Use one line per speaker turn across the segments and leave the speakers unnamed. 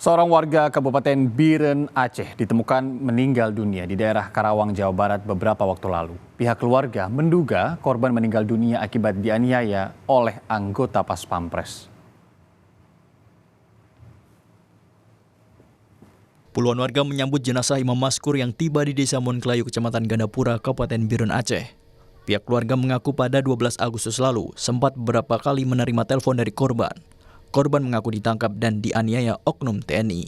Seorang warga Kabupaten Biren, Aceh ditemukan meninggal dunia di daerah Karawang, Jawa Barat beberapa waktu lalu. Pihak keluarga menduga korban meninggal dunia akibat dianiaya oleh anggota Pas Pampres.
Puluhan warga menyambut jenazah Imam Maskur yang tiba di Desa Monklayu, Kecamatan Gandapura, Kabupaten Biren, Aceh. Pihak keluarga mengaku pada 12 Agustus lalu sempat beberapa kali menerima telepon dari korban. Korban mengaku ditangkap dan dianiaya oknum TNI.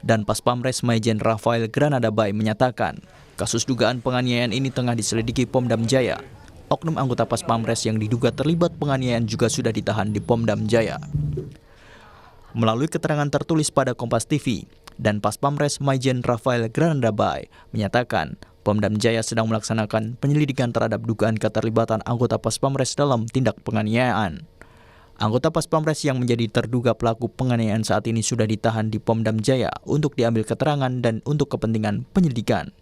Dan Pas Pampres Maijen Rafael Granada Bay menyatakan, kasus dugaan penganiayaan ini tengah diselidiki Pomdam Jaya. Oknum anggota Pas Pampres yang diduga terlibat penganiayaan juga sudah ditahan di Pomdam Jaya. Melalui keterangan tertulis pada Kompas TV, dan Pas Pampres Maijen Rafael Granada Bay menyatakan, Pomdam Jaya sedang melaksanakan penyelidikan terhadap dugaan keterlibatan anggota Pas Pampres dalam tindak penganiayaan. Anggota Pas Pampres yang menjadi terduga pelaku penganiayaan saat ini sudah ditahan di Pomdam Jaya untuk diambil keterangan dan untuk kepentingan penyelidikan.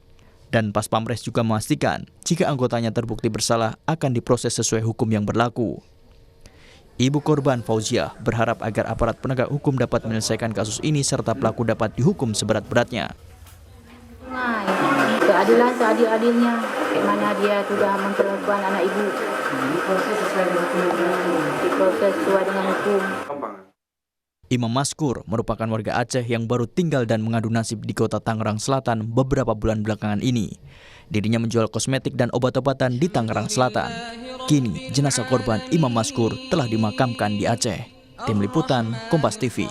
Dan Pas Pampres juga memastikan jika anggotanya terbukti bersalah akan diproses sesuai hukum yang berlaku. Ibu korban Fauziah berharap agar aparat penegak hukum dapat menyelesaikan kasus ini serta pelaku dapat dihukum seberat-beratnya.
Keadilan seadil-adilnya, bagaimana dia sudah memperlakukan anak ibu. Diproses sesuai dengan hukum.
Imam Maskur merupakan warga Aceh yang baru tinggal dan mengadu nasib di kota Tangerang Selatan beberapa bulan belakangan ini. Dirinya menjual kosmetik dan obat-obatan di Tangerang Selatan. Kini jenazah korban Imam Maskur telah dimakamkan di Aceh. Tim Liputan Kompas TV.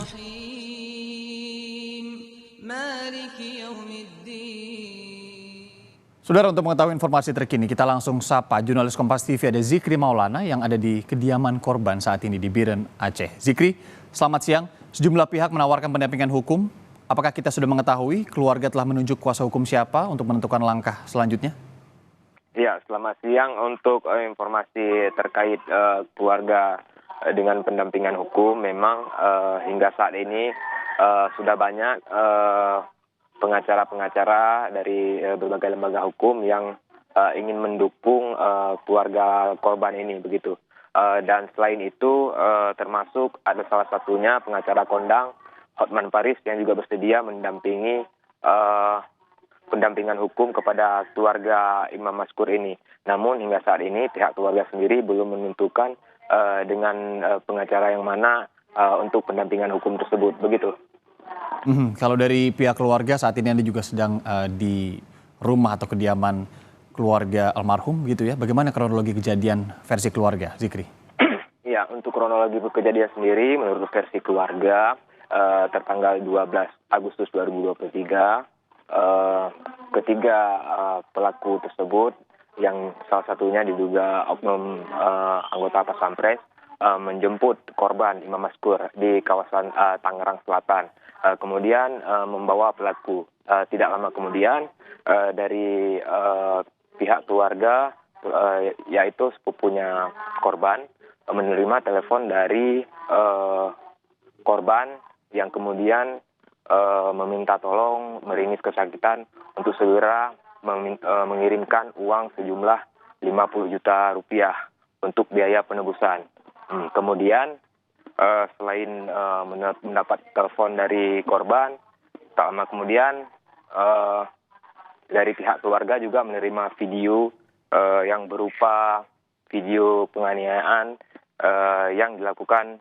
Saudara, untuk mengetahui informasi terkini, kita langsung sapa jurnalis Kompas TV ada Zikri Maulana yang ada di kediaman korban saat ini di Biren, Aceh. Zikri, selamat siang. Sejumlah pihak menawarkan pendampingan hukum. Apakah kita sudah mengetahui keluarga telah menunjuk kuasa hukum siapa untuk menentukan langkah selanjutnya?
Ya, selamat siang. Untuk informasi terkait keluarga dengan pendampingan hukum, memang hingga saat ini sudah banyak pengacara-pengacara dari berbagai lembaga hukum yang ingin mendukung keluarga korban ini, begitu. Dan selain itu termasuk ada salah satunya pengacara kondang Hotman Paris yang juga bersedia mendampingi pendampingan hukum kepada keluarga Imam Maskur ini. Namun hingga saat ini pihak keluarga sendiri belum menentukan dengan pengacara yang mana untuk pendampingan hukum tersebut, begitu.
Kalau dari pihak keluarga saat ini Anda juga sedang di rumah atau kediaman keluarga almarhum gitu ya. Bagaimana kronologi kejadian versi keluarga, Zikri?
Ya, untuk kronologi kejadian sendiri menurut versi keluarga tertanggal 12 Agustus 2023 ketiga pelaku tersebut yang salah satunya diduga oknum anggota Pas Pampres menjemput korban Imam Maskur di kawasan Tangerang Selatan. Kemudian membawa pelaku. Tidak lama kemudian dari pihak keluarga yaitu sepupunya korban menerima telepon dari korban yang kemudian meminta tolong meringis kesakitan untuk segera mengirimkan uang sejumlah 50 juta rupiah untuk biaya penebusan. Kemudian selain mendapat telepon dari korban, tak lama kemudian dari pihak keluarga juga menerima video yang berupa video penganiayaan yang dilakukan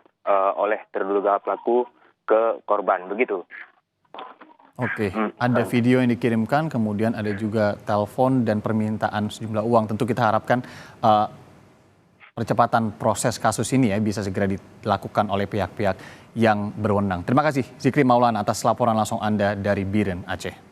oleh terduga pelaku ke korban, begitu.
Oke, ada video yang dikirimkan, kemudian ada juga telepon dan permintaan sejumlah uang. Tentu kita harapkan percepatan proses kasus ini ya bisa segera dilakukan oleh pihak-pihak yang berwenang. Terima kasih Zikri Maulana atas laporan langsung Anda dari Biren, Aceh.